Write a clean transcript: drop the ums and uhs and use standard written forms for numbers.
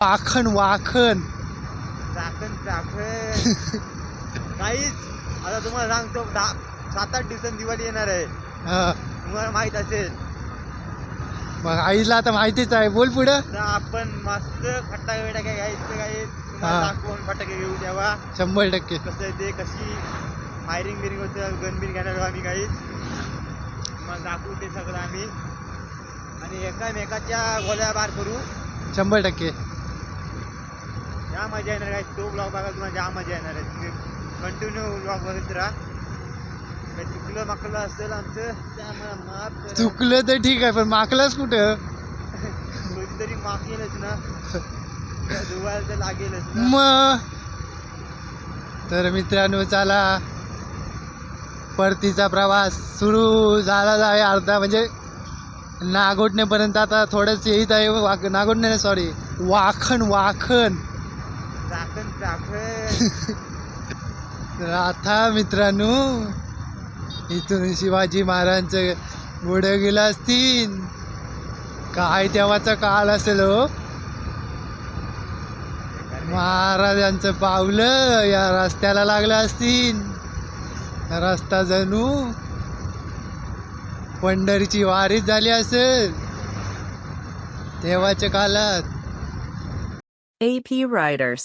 वाखण वाखण चाकण चाकण काहीच. आता तुम्हाला सांगतो 7-8 दिवसांनी दिवाळी येणार आहे, हा. तुम्हाला माहित असेल. मग आईला आता माहितीच आहे, बोल पुढं. तर आपण मस्त फटाके बिटाके घ्यायचं, काही तुम्हाला हा. दाखवून फटाके घेऊ तेव्हा 100%. कसं आहे ते, कशी फायरिंग बिरिंग होतं, गनबिन घेणार आम्ही काहीच मग दाखवू ते सगळं आम्ही, आणि एकामेकाच्या गोळ्या बार करू. 100%. या मजा येणार आहे. तो ब्लॉग बघा, तुम्हाला ज्या मजा येणार आहे. तुम्ही कंटिन्यू ब्लॉग बघत राहा. काही चुकलं माकलं असेल आमचं त्यामुळे माफ करा. चुकलं तर ठीक आहे, पण माकलंच कुठं. कधीतरी माफ येईलच ना, धुवायला तर लागेलच ना. मग तर मित्रांनो, चला परतीचा प्रवास सुरू झाला आहे. अर्धा म्हणजे नागोठणेपर्यंत आता थोडंच येत आहे. नागोठणे सॉरी, वाखण वाखण. चाकण चाकण. तर आता मित्रांनो, इथून शिवाजी महाराजांचं घोडं गेलं असतील. काय तेव्हाचा काळ असेल हो. महाराजांचं पावलं या रस्त्याला लागलं असतील. रस्ता जणू पंढरीची वारीच झाली असेल तेव्हाच्या काळात. AP Riders.